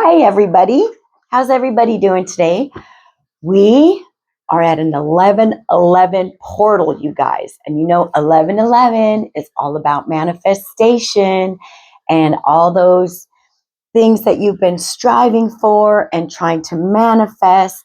Hi, everybody. How's everybody doing today? We are at an 11:11 portal, you guys. And 11:11 is all about manifestation and all those things that you've been striving for and trying to manifest.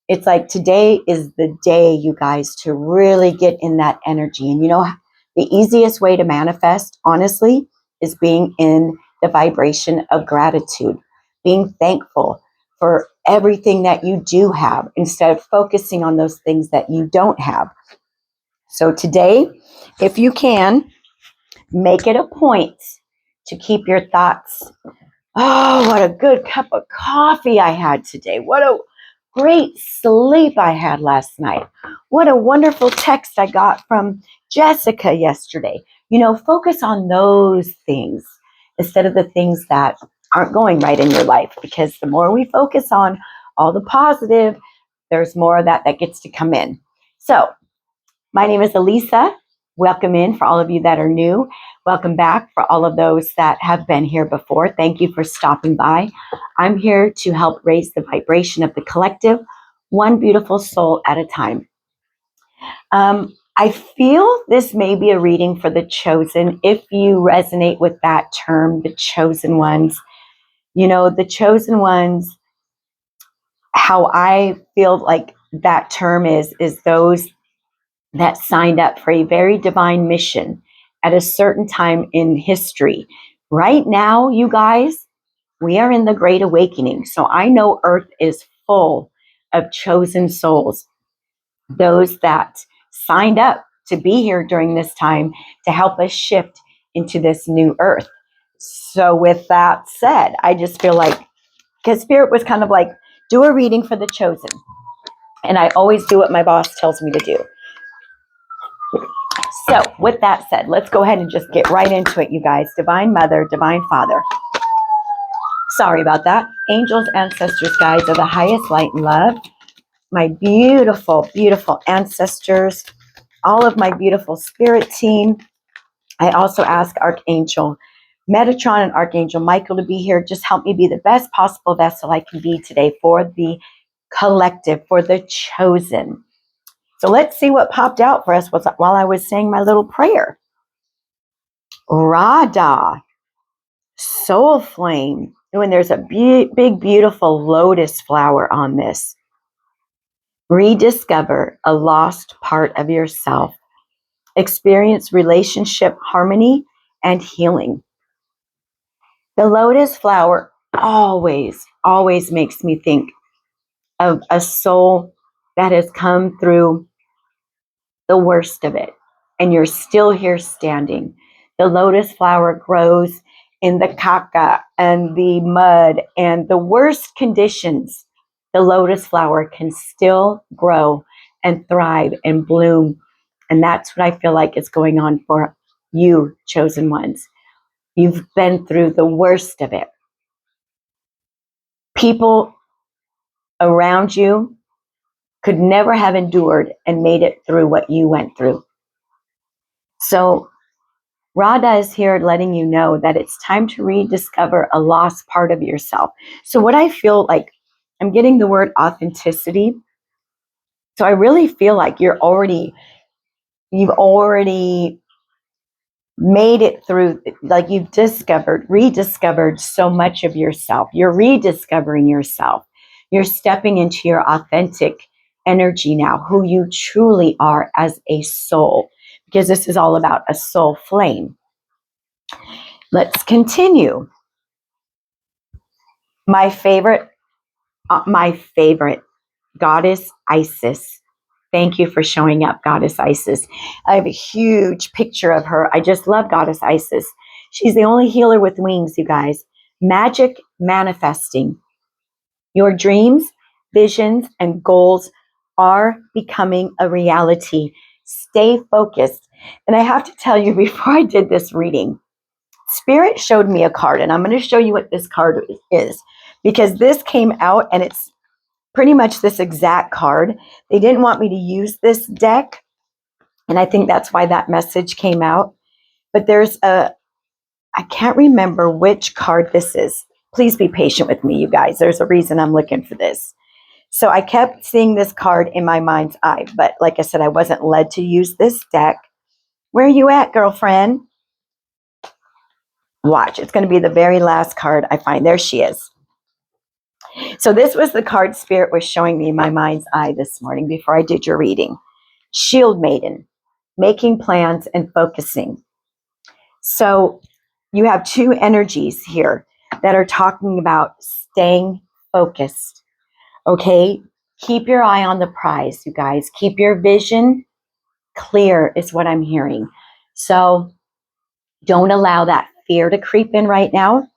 It's like today is the day, you guys, to really get in that energy. And the easiest way to manifest, honestly, is being in the vibration of gratitude, being thankful for everything that you do have instead of focusing on those things that you don't have. So today, if you can, make it a point to keep your thoughts. Oh, what a good cup of coffee I had today. What a great sleep I had last night. What a wonderful text I got from Jessica yesterday. Focus on those things instead of the things that aren't going right in your life, because the more we focus on all the positive, there's more of that gets to come in. So, my name is Elisa. Welcome in for all of you that are new. Welcome back for all of those that have been here before. Thank you for stopping by. I'm here to help raise the vibration of the collective, one beautiful soul at a time. I feel this may be a reading for the chosen. If you resonate with that term, the chosen ones, the chosen ones, how I feel like that term is those that signed up for a very divine mission at a certain time in history. Right now, you guys, we are in the Great Awakening. So I know Earth is full of chosen souls, those that signed up to be here during this time to help us shift into this new Earth. So with that said, I just feel like, because Spirit was kind of like, do a reading for the chosen. And I always do what my boss tells me to do. So with that said, let's go ahead and just get right into it, you guys. Divine Mother, Divine Father. Sorry about that. Angels, ancestors, guides of the highest light and love. My beautiful, beautiful ancestors. All of my beautiful spirit team. I also ask Archangel Metatron and Archangel Michael to be here. Just help me be the best possible vessel I can be today for the collective, for the chosen. So let's see what popped out for us while I was saying my little prayer. Radha, soul flame. And there's a big, beautiful lotus flower on this. Rediscover a lost part of yourself. Experience relationship harmony and healing. The lotus flower always makes me think of a soul that has come through the worst of it, and you're still here standing. The lotus flower grows in the caca and the mud and the worst conditions. The lotus flower can still grow and thrive and bloom. And that's what I feel like is going on for you, chosen ones. You've been through the worst of it. People around you could never have endured and made it through what you went through. So Radha is here letting you know that it's time to rediscover a lost part of yourself. So what I feel like, I'm getting the word authenticity. So I really feel like you've already made it through, like you've rediscovered so much of yourself. You're rediscovering yourself. You're stepping into your authentic energy now, who you truly are as a soul, because this is all about a soul flame. Let's continue. My favorite, Goddess Isis. Thank you for showing up, Goddess Isis. I have a huge picture of her. I just love Goddess Isis. She's the only healer with wings, you guys. Magic manifesting. Your dreams, visions, and goals are becoming a reality. Stay focused. And I have to tell you, before I did this reading, Spirit showed me a card, and I'm going to show you what this card is, because this came out and it's pretty much this exact card. They didn't want me to use this deck, and I think that's why that message came out. But I can't remember which card this is. Please be patient with me, you guys. There's a reason I'm looking for this. So I kept seeing this card in my mind's eye, but like I said, I wasn't led to use this deck. Where are you at, girlfriend? Watch, it's going to be the very last card I find. There she is. So this was the card Spirit was showing me in my mind's eye this morning before I did your reading. Shield Maiden, making plans and focusing. So you have two energies here that are talking about staying focused. Okay, keep your eye on the prize, you guys. Keep your vision clear is what I'm hearing. So don't allow that fear to creep in right now.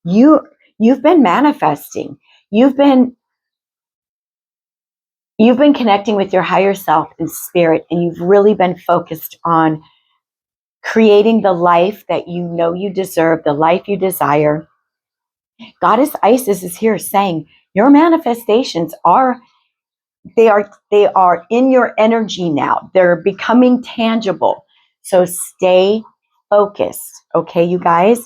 You've been manifesting. You've been connecting with your higher self and spirit, and you've really been focused on creating the life that you know you deserve, the life you desire. Goddess Isis is here saying your manifestations are in your energy now. They're becoming tangible. So stay focused, okay, you guys?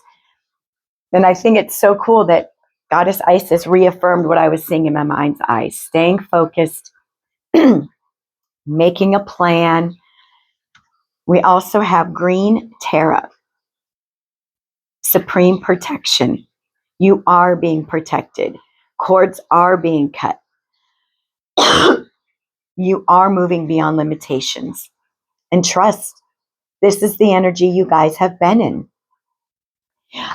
And I think it's so cool that Goddess Isis reaffirmed what I was seeing in my mind's eye. Staying focused, making a plan. We also have Green Tara, supreme protection. You are being protected. Cords are being cut. You are moving beyond limitations. And trust, this is the energy you guys have been in.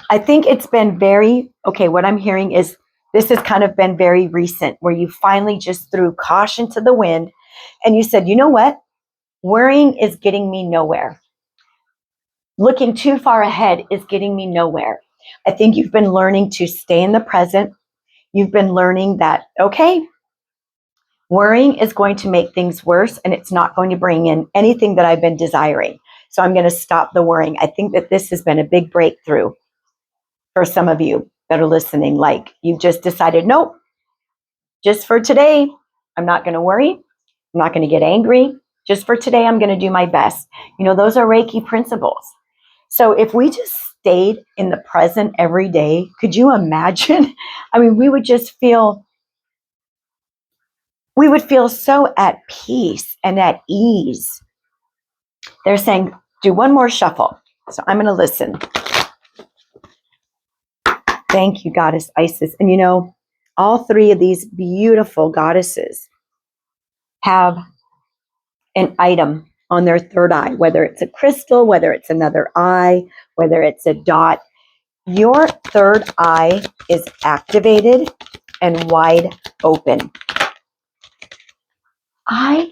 I think it's been what I'm hearing is this has kind of been very recent where you finally just threw caution to the wind and you said, you know what? Worrying is getting me nowhere. Looking too far ahead is getting me nowhere. I think you've been learning to stay in the present. You've been learning that, okay, worrying is going to make things worse and it's not going to bring in anything that I've been desiring. So I'm going to stop the worrying. I think that this has been a big breakthrough for some of you that are listening. Like you've just decided, nope, just for today, I'm not going to worry. I'm not going to get angry. Just for today, I'm going to do my best. You know, those are Reiki principles. So if we just stayed in the present every day, could you imagine? I mean, we would feel so at peace and at ease. They're saying, do one more shuffle. So I'm going to listen. Thank you, Goddess Isis. And you know, all three of these beautiful goddesses have an item on their third eye, whether it's a crystal, whether it's another eye, whether it's a dot. Your third eye is activated and wide open. I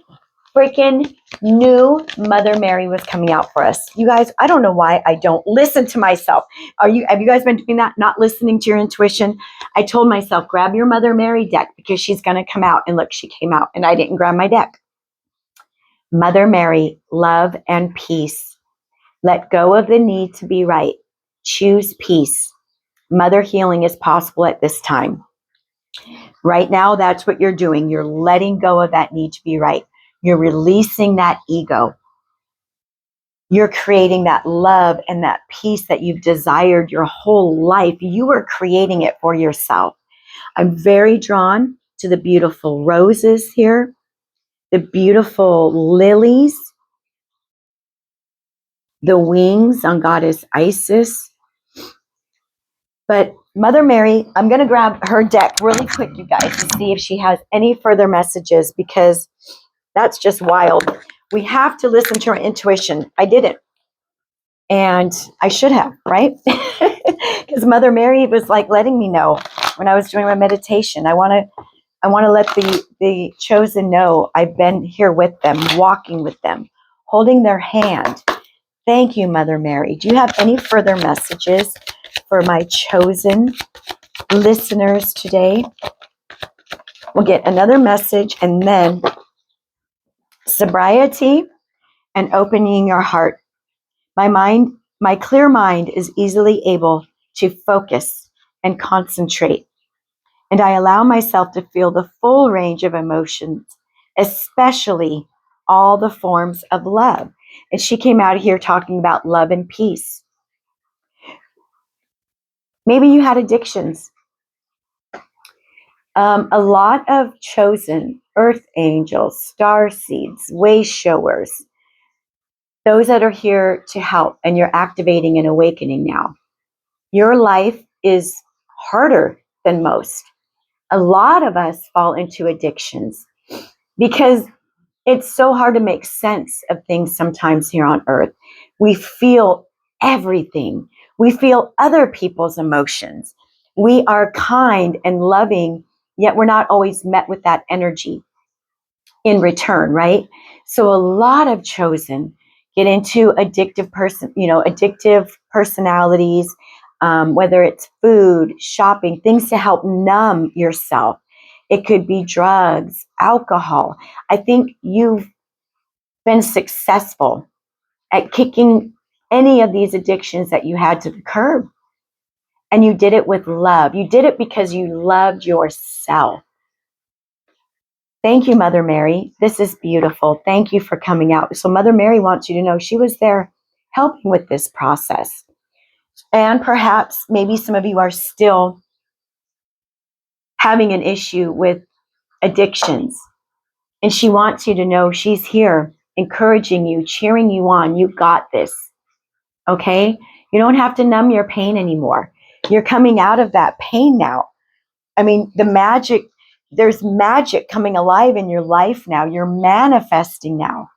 freaking knew Mother Mary was coming out for us. You guys, I don't know why I don't listen to myself. Have you guys been doing that? Not listening to your intuition? I told myself, grab your Mother Mary deck because she's going to come out. And look, she came out and I didn't grab my deck. Mother Mary, love and peace. Let go of the need to be right. Choose peace. Mother healing is possible at this time. Right now, that's what you're doing. You're letting go of that need to be right. You're releasing that ego. You're creating that love and that peace that you've desired your whole life. You are creating it for yourself. I'm very drawn to the beautiful roses here, the beautiful lilies, the wings on Goddess Isis. But Mother Mary, I'm going to grab her deck really quick, you guys, to see if she has any further messages, because that's just wild. We have to listen to our intuition. I didn't. And I should have, right? Because Mother Mary was like letting me know when I was doing my meditation. I want to let the chosen know I've been here with them, walking with them, holding their hand. Thank you, Mother Mary. Do you have any further messages for my chosen listeners today? We'll get another message, and then sobriety and opening your heart. My clear mind is easily able to focus and concentrate, and I allow myself to feel the full range of emotions, especially all the forms of love. And she came out of here talking about love and peace. Maybe you had addictions. A lot of chosen earth angels, star seeds, way showers, those that are here to help, and you're activating and awakening now. Your life is harder than most. A lot of us fall into addictions because it's so hard to make sense of things sometimes here on earth. We feel everything. We feel other people's emotions. We are kind and loving, yet we're not always met with that energy in return, right? So a lot of chosen get into addictive personalities, whether it's food, shopping, things to help numb yourself. It could be drugs, alcohol. I think you've been successful at kicking any of these addictions that you had to the curb. And you did it with love. You did it because you loved yourself. Thank you, Mother Mary. This is beautiful. Thank you for coming out. So Mother Mary wants you to know she was there helping with this process. And perhaps maybe some of you are still having an issue with addictions. And she wants you to know she's here encouraging you, cheering you on. You got this. Okay? You don't have to numb your pain anymore. You're coming out of that pain now. I mean, there's magic coming alive in your life now. You're manifesting now.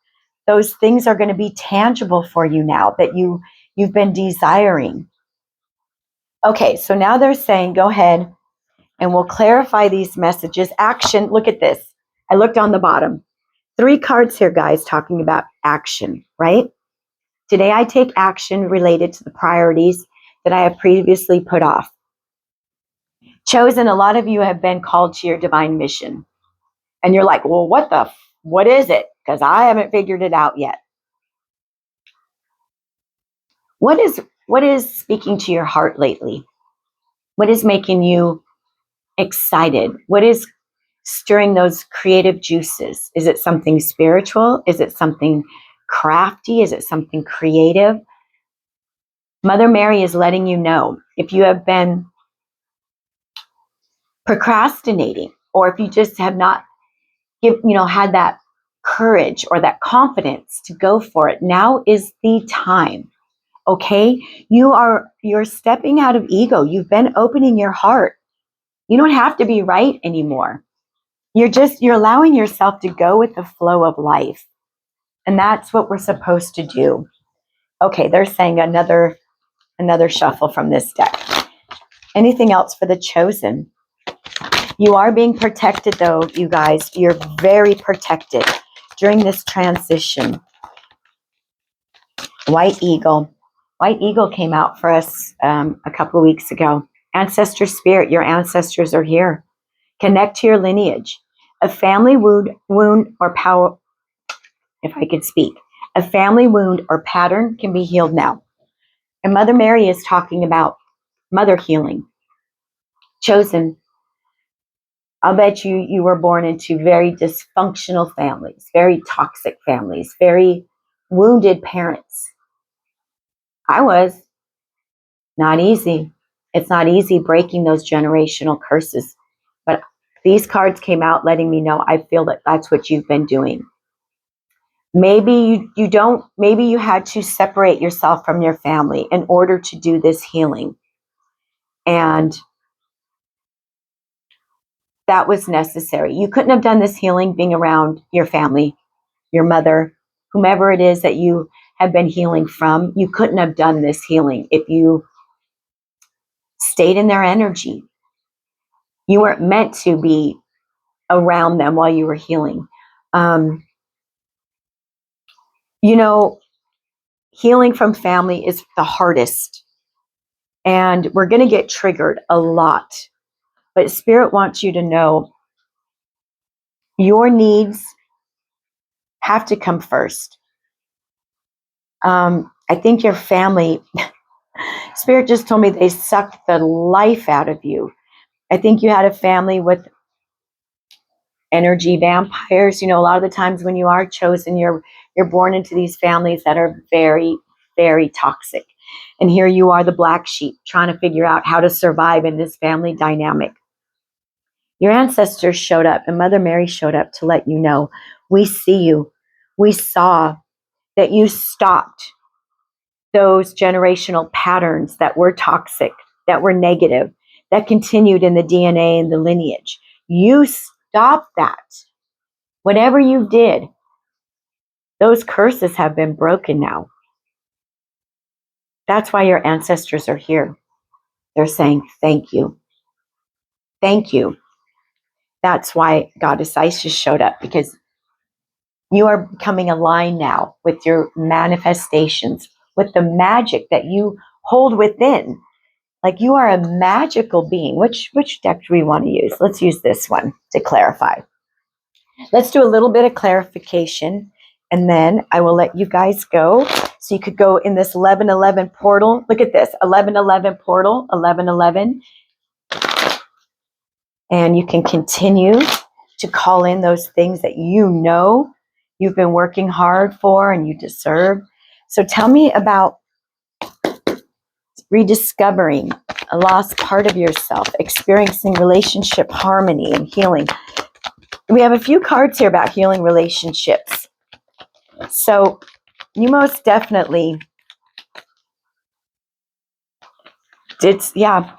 Those things are going to be tangible for you now that you've been desiring. Okay, so now they're saying, go ahead and we'll clarify these messages. Action, look at this. I looked on the bottom. 3 cards here, guys, talking about action, right? Today I take action related to the priorities that I have previously put off. Chosen, a lot of you have been called to your divine mission. And you're like, well, what is it? Because I haven't figured it out yet. What is speaking to your heart lately? What is making you excited? What is stirring those creative juices? Is it something spiritual? Is it something crafty? Is it something creative? Mother Mary is letting you know if you have been procrastinating, or if you just have not had that courage or that confidence to go for it, now is the time. Okay, you're stepping out of ego. You've been opening your heart. You don't have to be right anymore. You're allowing yourself to go with the flow of life. And that's what we're supposed to do. Okay, they're saying another shuffle from this deck. Anything else for the chosen? You are being protected though, you guys. You're very protected during this transition. White Eagle. White Eagle came out for us a couple of weeks ago. Ancestor spirit, your ancestors are here. Connect to your lineage. A family wound or power, if I could speak, a family wound or pattern can be healed now. And Mother Mary is talking about mother healing. Chosen, I'll bet you were born into very dysfunctional families, very toxic families, very wounded parents. I was. Not easy. It's not easy breaking those generational curses. But these cards came out letting me know I feel that that's what you've been doing. Maybe maybe you had to separate yourself from your family in order to do this healing. And that was necessary. You couldn't have done this healing being around your family, your mother, whomever it is that you have been healing from. You couldn't have done this healing if you stayed in their energy. You weren't meant to be around them while you were healing. Healing from family is the hardest. And we're going to get triggered a lot. But Spirit wants you to know your needs have to come first. I think your family, Spirit just told me they sucked the life out of you. I think you had a family with energy vampires. A lot of the times when you are chosen, you're born into these families that are very, very toxic. And here you are, the black sheep, trying to figure out how to survive in this family dynamic. Your ancestors showed up and Mother Mary showed up to let you know, we see you. We saw that you stopped those generational patterns that were toxic, that were negative, that continued in the DNA and the lineage. You stopped that. Whatever you did, those curses have been broken now. That's why your ancestors are here. They're saying, thank you. Thank you. That's why Goddess Isis showed up, because you are becoming aligned now with your manifestations, with the magic that you hold within. Like, you are a magical being. Which deck do we want to use? Let's use this one to clarify. Let's do a little bit of clarification, and then I will let you guys go. So you could go in this 1111 portal. Look at this, 1111 portal, 1111. And you can continue to call in those things that you know you've been working hard for and you deserve. So tell me about rediscovering a lost part of yourself, experiencing relationship harmony and healing. We have a few cards here about healing relationships. So you most definitely did, yeah.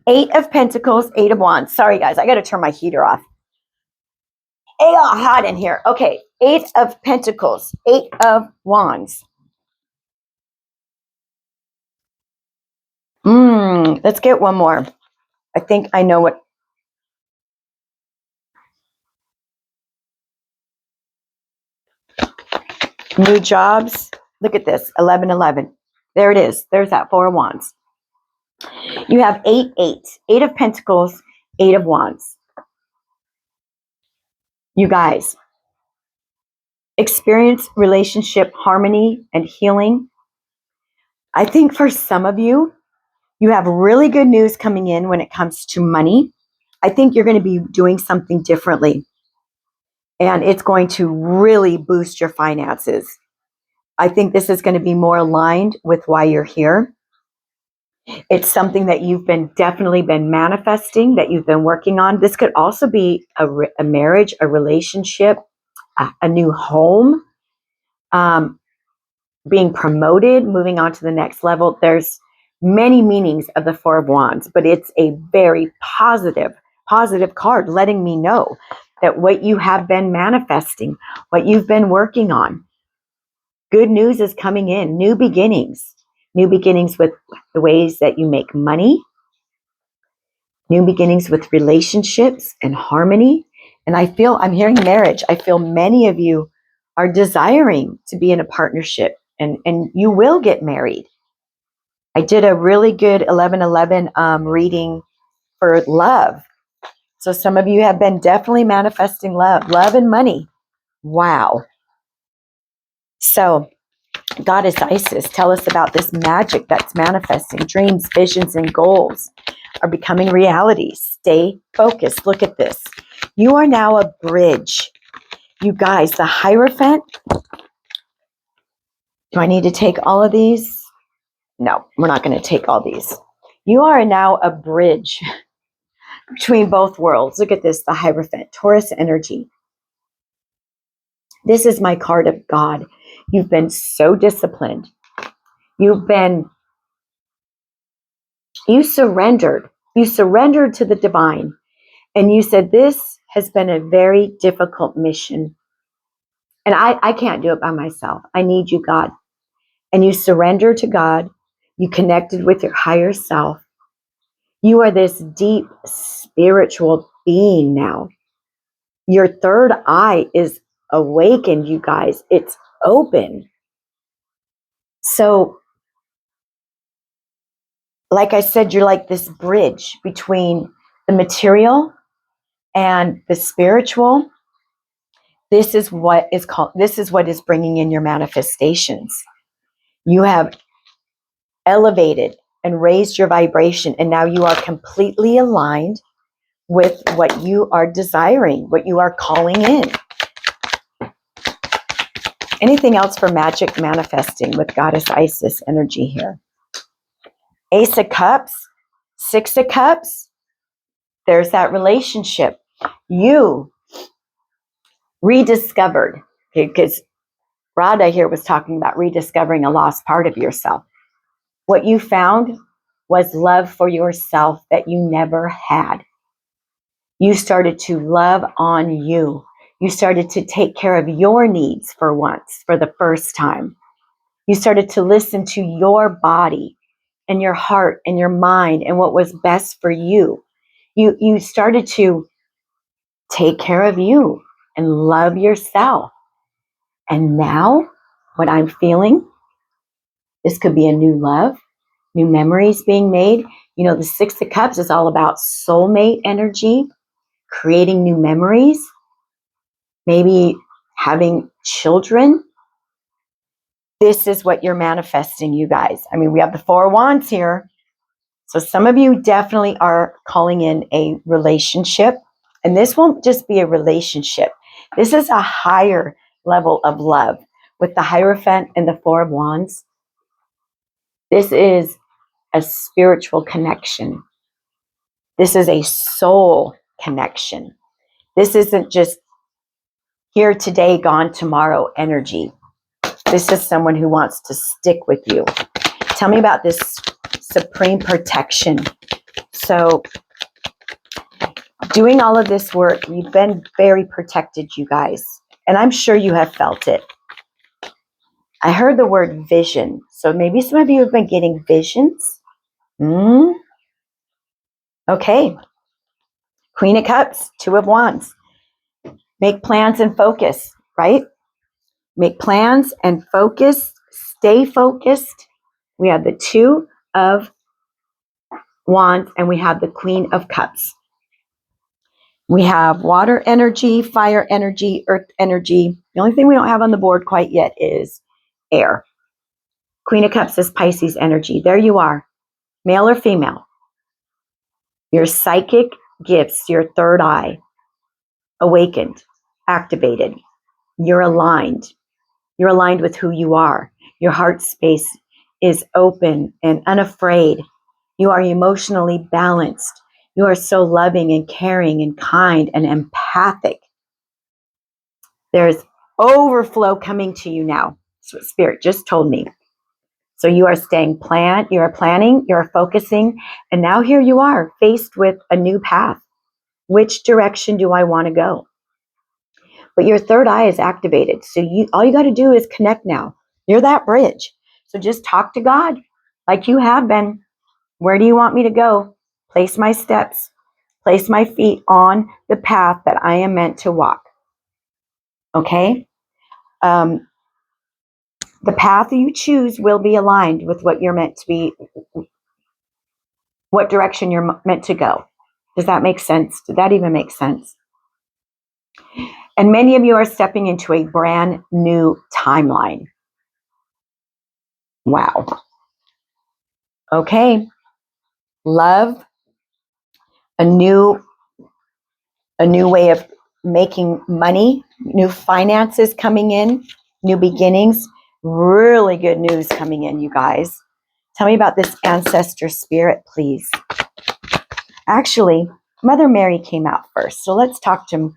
8 of Pentacles, 8 of Wands. Sorry, guys, I got to turn my heater off. It's hot in here. Okay, 8 of Pentacles, 8 of Wands. Let's get one more. I think I know what. New jobs. Look at this, 1111. There it is. There's that 4 of Wands. You have 8, 8. 8 of Pentacles, 8 of Wands. You guys experience relationship harmony and healing. I think for some of you, you have really good news coming in when it comes to money. I think you're going to be doing something differently, and it's going to really boost your finances. I think this is going to be more aligned with why you're here. It's something that you've definitely been manifesting, that you've been working on. This could also be a marriage, a relationship, a new home, being promoted, moving on to the next level. There's many meanings of the 4 of Wands, but it's a very positive card, letting me know that what you have been manifesting, what you've been working on, good news is coming in. New beginnings with the ways that you make money, new beginnings with relationships and harmony. And I'm hearing marriage. I feel many of you are desiring to be in a partnership, and you will get married. I did a really good 1111 reading for love. So some of you have been definitely manifesting love and money. Wow. So Goddess Isis, tell us about this magic that's manifesting. Dreams, visions, and goals are becoming reality. Stay focused. Look at this. You are now a bridge. You guys, the Hierophant. Do I need to take all of these? No, we're not going to take all these. You are now a bridge between both worlds. Look at this, the Hierophant, Taurus energy. This is my card of God. You've been so disciplined. You surrendered. You surrendered to the divine. And you said, this has been a very difficult mission. And I can't do it by myself. I need you, God. And you surrender to God. You connected with your higher self. You are this deep spiritual being now. Your third eye is awakened, you guys. It's open. So, like I said, you're like this bridge between the material and the spiritual. This is what is bringing in your manifestations. You have elevated and raised your vibration, and now you are completely aligned with what you are desiring, what you are calling in. Anything else for magic manifesting with Goddess Isis energy here? Ace of Cups, 6 of Cups. There's that relationship. You rediscovered, because Radha here was talking about rediscovering a lost part of yourself. What you found was love for yourself that you never had. You started to love on you. You started to take care of your needs for once, for the first time. You started to listen to your body and your heart and your mind and what was best for you. You started to take care of you and love yourself. And now, what I'm feeling, this could be a new love, new memories being made. You know, the Six of Cups is all about soulmate energy, creating new memories, maybe having children. This is what you're manifesting, you guys. I mean, we have the Four of Wands here. So some of you definitely are calling in a relationship. And this won't just be a relationship. This is a higher level of love. With the Hierophant and the Four of Wands, this is a spiritual connection. This is a soul connection. This isn't just here today, gone tomorrow energy. This is someone who wants to stick with you. Tell me about this supreme protection. So doing all of this work, you've been very protected, you guys. And I'm sure you have felt it. I heard the word vision. So maybe some of you have been getting visions. Okay. Queen of Cups, Two of Wands. Make plans and focus, right? Make plans and focus. Stay focused. We have the Two of Wands and we have the Queen of Cups. We have water energy, fire energy, earth energy. The only thing we don't have on the board quite yet is air. Queen of Cups is Pisces energy. There you are, male or female. Your psychic gifts, your third eye, awakened, activated. You're aligned. You're aligned with who you are. Your heart space is open and unafraid. You are emotionally balanced. You are so loving and caring and kind and empathic. There's overflow coming to you now. That's what Spirit just told me. So you are staying planned, you are planning, you are focusing, and now here you are faced with a new path. Which direction do I want to go? But your third eye is activated. So all you got to do is connect now. You're that bridge. So just talk to God like you have been. Where do you want me to go? Place my steps, place my feet on the path that I am meant to walk. Okay? The path you choose will be aligned with what you're meant to be, what direction you're meant to go. Does that make sense? Did that even make sense? And many of you are stepping into a brand new timeline. Wow. Okay. Love, a new way of making money, new finances coming in, new beginnings. Really good news coming in, you guys. Tell me about this ancestor spirit, please. Actually, Mother Mary came out first. So let's talk to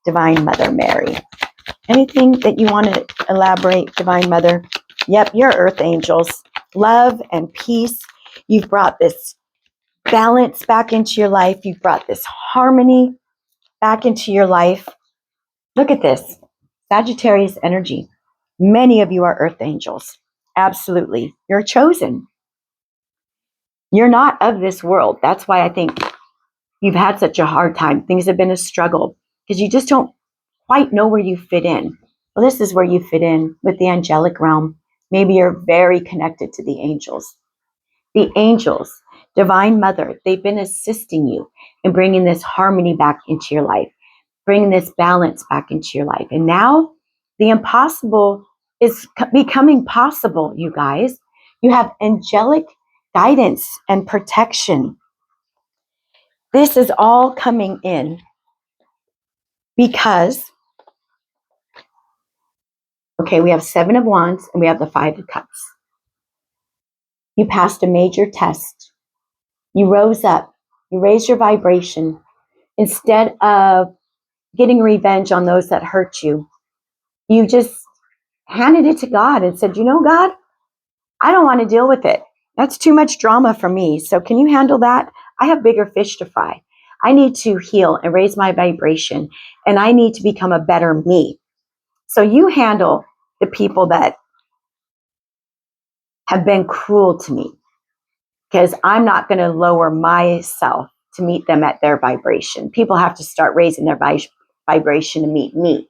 Divine Mother Mary. Anything that you want to elaborate, Divine Mother? Yep, you're Earth Angels. Love and peace. You've brought this balance back into your life. You've brought this harmony back into your life. Look at this. Sagittarius energy. Many of you are Earth Angels. Absolutely. You're chosen. You're not of this world. That's why I think you've had such a hard time. Things have been a struggle because you just don't quite know where you fit in. Well, this is where you fit in with the angelic realm. Maybe you're very connected to the angels. The angels, Divine Mother, they've been assisting you in bringing this harmony back into your life, bringing this balance back into your life. And now the impossible is becoming possible, you guys. You have angelic guidance and protection. This is all coming in because, okay, we have Seven of Wands and we have the Five of Cups. You passed a major test. You rose up. You raised your vibration. Instead of getting revenge on those that hurt you, you just handed it to God and said, God, I don't want to deal with it. That's too much drama for me. So can you handle that? I have bigger fish to fry. I need to heal and raise my vibration, and I need to become a better me. So you handle the people that have been cruel to me, because I'm not going to lower myself to meet them at their vibration. People have to start raising their vibration to meet me.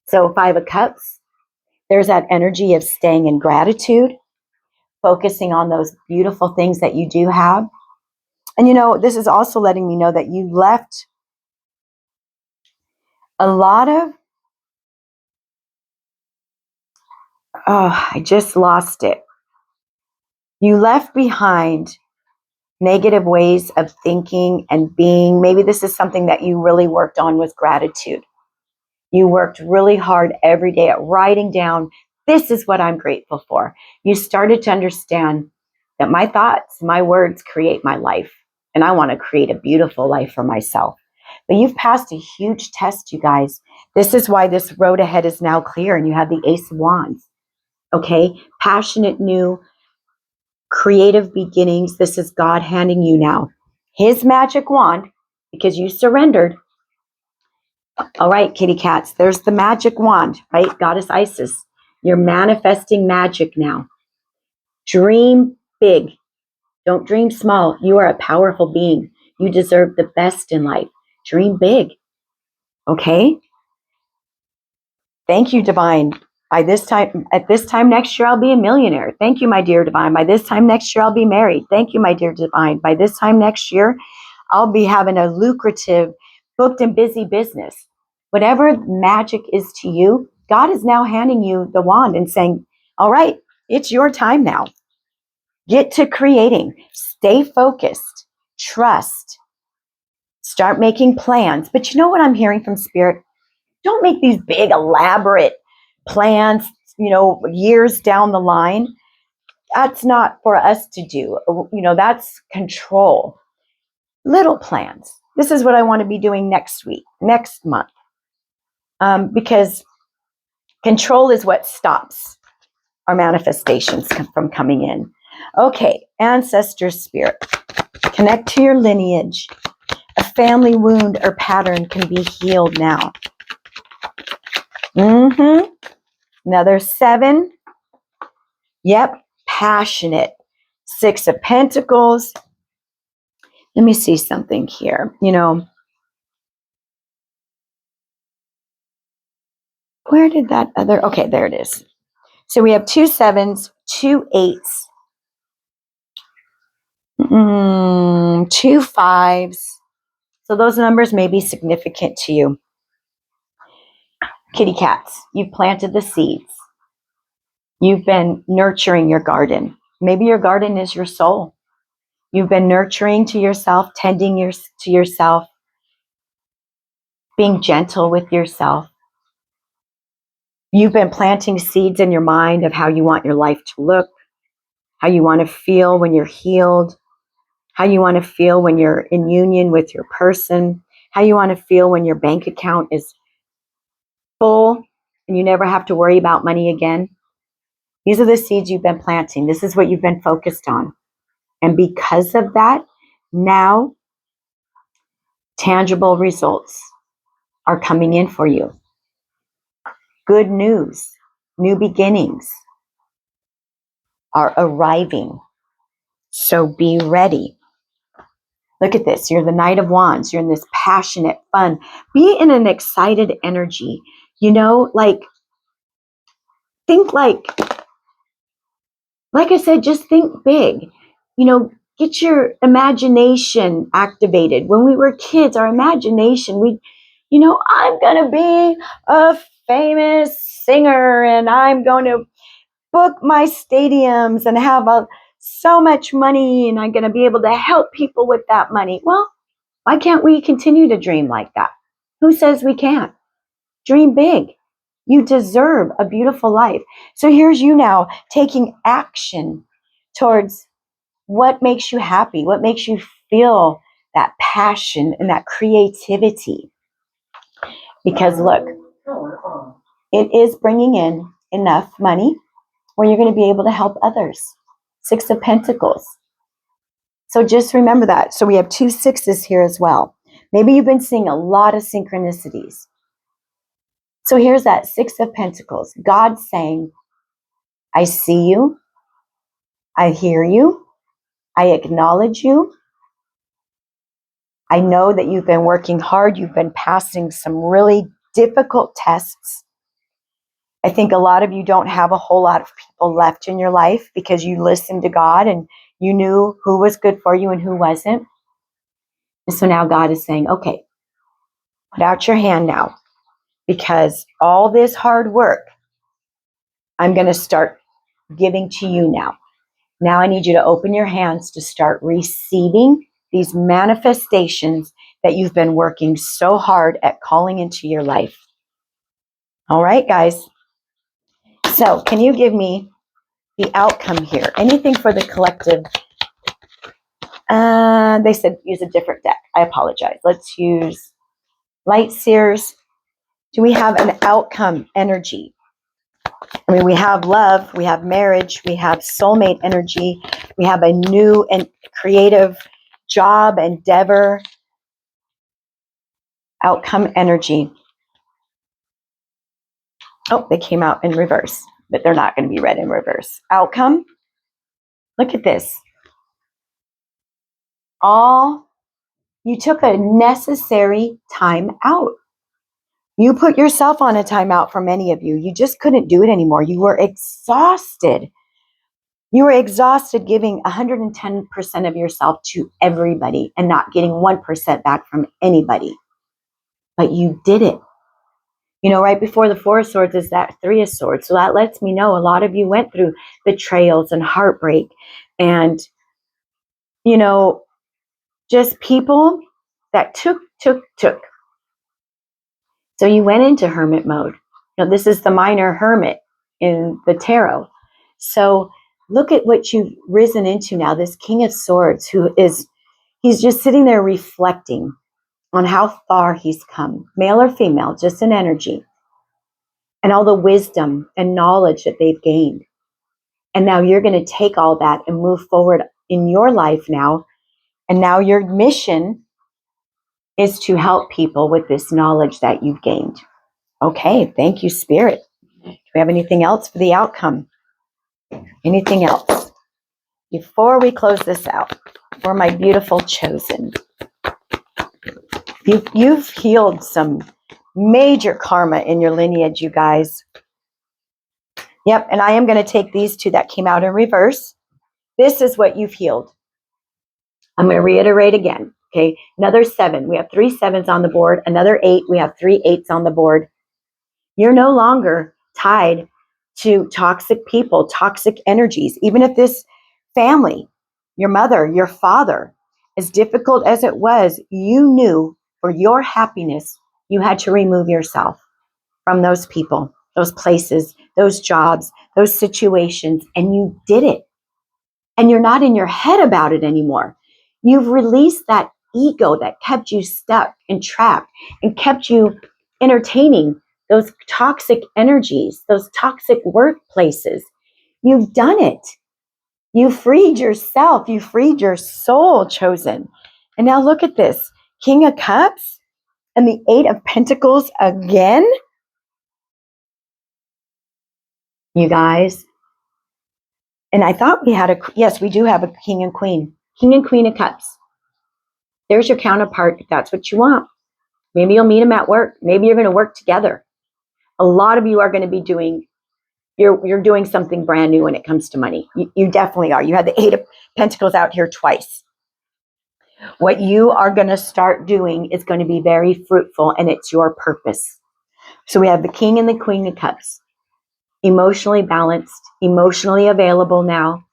So Five of Cups, there's that energy of staying in gratitude, focusing on those beautiful things that you do have. And this is also letting me know that you left a lot of, I just lost it. You left behind negative ways of thinking and being. Maybe this is something that you really worked on, was gratitude. You worked really hard every day at writing down, this is what I'm grateful for. You started to understand that my thoughts, my words create my life, and I want to create a beautiful life for myself. But you've passed a huge test, you guys. This is why this road ahead is now clear, and you have the Ace of Wands. Okay? Passionate, new, creative beginnings. This is God handing you now His magic wand, because you surrendered. All right, kitty cats, there's the magic wand, right? Goddess Isis. You're manifesting magic now. Dream big. Don't dream small. You are a powerful being. You deserve the best in life. Dream big. Okay? Thank you, Divine. At this time next year, I'll be a millionaire. Thank you, my dear Divine. By this time next year, I'll be married. Thank you, my dear Divine. By this time next year, I'll be having a lucrative, booked and busy business. Whatever magic is to you, God is now handing you the wand and saying, all right, it's your time now. Get to creating. Stay focused. Trust. Start making plans. But you know what I'm hearing from Spirit? Don't make these big, elaborate plans, years down the line. That's not for us to do. That's control. Little plans. This is what I want to be doing next week, next month. Because control is what stops our manifestations from coming in. Okay, ancestor spirit. Connect to your lineage. A family wound or pattern can be healed now. Another 7. Yep, passionate. 6 of Pentacles. Let me see something here. Where did that other... Okay, there it is. So we have 2 7s, 2 8s, 2 5s. So those numbers may be significant to you. Kitty cats, you've planted the seeds. You've been nurturing your garden. Maybe your garden is your soul. You've been nurturing to yourself, tending to yourself, being gentle with yourself. You've been planting seeds in your mind of how you want your life to look, how you want to feel when you're healed, how you want to feel when you're in union with your person, how you want to feel when your bank account is full and you never have to worry about money again. These are the seeds you've been planting. This is what you've been focused on. And because of that, now tangible results are coming in for you. Good news, new beginnings are arriving. So be ready. Look at this. You're the Knight of Wands. You're in this passionate, fun. Be in an excited energy. Think like I said, just think big. Get your imagination activated. When we were kids, our imagination, I'm going to be a famous singer and I'm going to book my stadiums and have so much money and I'm going to be able to help people with that money. Well, why can't we continue to dream like that? Who says we can't? Dream big. You deserve a beautiful life. So here's you now taking action towards what makes you happy, what makes you feel that passion and that creativity. Because look, it is bringing in enough money where you're going to be able to help others. 6 of Pentacles. So just remember that. So we have 2 6s here as well. Maybe you've been seeing a lot of synchronicities. So here's that 6 of Pentacles. God saying, I see you. I hear you. I acknowledge you. I know that you've been working hard. You've been passing some really difficult tests. I think a lot of you don't have a whole lot of people left in your life because you listened to God and you knew who was good for you and who wasn't. And so now God is saying, okay, put out your hand now, because all this hard work, I'm going to start giving to you now. Now I need you to open your hands to start receiving these manifestations that you've been working so hard at calling into your life. All right, guys. So can you give me the outcome here? Anything for the collective? They said use a different deck. I apologize. Let's use Light Seers. Do we have an outcome energy? I mean, we have love, we have marriage, we have soulmate energy, we have a new and creative job, endeavor, outcome energy. Oh, they came out in reverse, but they're not going to be read in reverse. Outcome. Look at this. You took a necessary time out. You put yourself on a timeout for many of you. You just couldn't do it anymore. You were exhausted. You were exhausted giving 110% of yourself to everybody and not getting 1% back from anybody. But you did it. You know, right before the 4 of Swords is that 3 of Swords. So that lets me know a lot of you went through betrayals and heartbreak and, you know, just people that took. So you went into hermit mode. Now, this is the minor hermit in the tarot. So look at what you've risen into now, this King of Swords, he's just sitting there reflecting on how far he's come, male or female, just an energy, and all the wisdom and knowledge that they've gained. And now you're going to take all that and move forward in your life now. And now your mission is to help people with this knowledge that you've gained. Okay, thank you, Spirit. Do we have anything else for the outcome? Anything else? Before we close this out, for my beautiful chosen, you've healed some major karma in your lineage, you guys. Yep, and I am going to take these 2 that came out in reverse. This is what you've healed. I'm going to reiterate again. Okay, another 7. We have 3 7s on the board. Another 8. We have 3 8s on the board. You're no longer tied to toxic people, toxic energies. Even if this family, your mother, your father, as difficult as it was, you knew for your happiness, you had to remove yourself from those people, those places, those jobs, those situations, and you did it. And you're not in your head about it anymore. You've released that ego that kept you stuck and trapped and kept you entertaining those toxic energies, those toxic workplaces. You've done it. You freed yourself. You freed your soul, chosen. And now look at this. King of Cups and the 8 of Pentacles again. You guys. And I thought we had yes, we do have a King and Queen. King and Queen of Cups. There's your counterpart if that's what you want. Maybe you'll meet them at work. Maybe you're going to work together. A lot of you are going to be doing, you're doing something brand new when it comes to money. You definitely are. You had the 8 of Pentacles out here twice. What you are going to start doing is going to be very fruitful, and it's your purpose. So we have the King and the Queen of Cups. Emotionally balanced, emotionally available now,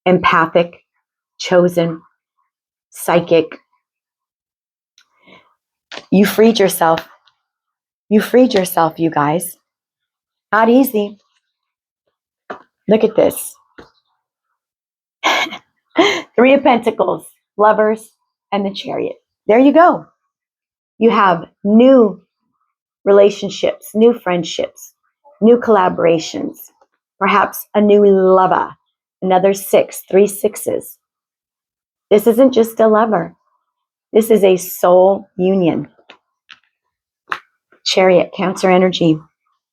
empathic, chosen, psychic. You freed yourself. You freed yourself, you guys. Not easy. Look at this. 3 of Pentacles, lovers. and the Chariot. There you go. You have new relationships, new friendships, new collaborations, perhaps a new lover, another 6, 3 sixes. This isn't just a lover. This is a soul union. Chariot, Cancer energy.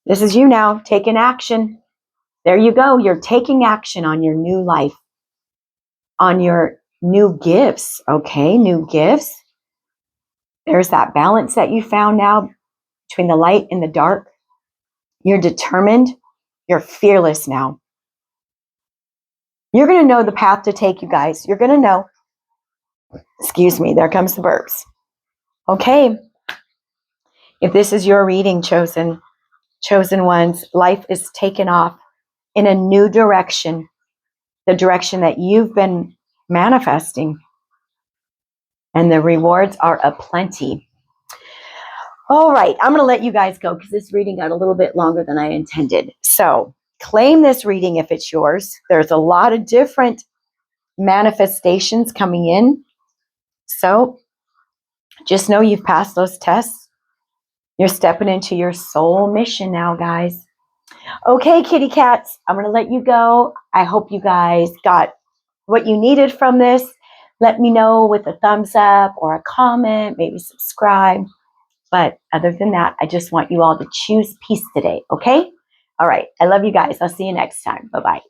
This is you now taking action. There you go. You're taking action on your new life, on your new gifts. Okay, new gifts. There's that balance that you found now between the light and the dark. You're determined. You're fearless now. You're going to know the path to take, you guys. You're going to know. Excuse me, there comes the burps. Okay. If this is your reading, chosen ones, life is taken off in a new direction, the direction that you've been manifesting. And the rewards are aplenty. All right, I'm going to let you guys go because this reading got a little bit longer than I intended. So claim this reading if it's yours. There's a lot of different manifestations coming in. So just know you've passed those tests. You're stepping into your soul mission now, guys. Okay, kitty cats, I'm going to let you go. I hope you guys got what you needed from this. Let me know with a thumbs up or a comment, maybe subscribe. But other than that, I just want you all to choose peace today, okay? All right, I love you guys. I'll see you next time. Bye-bye.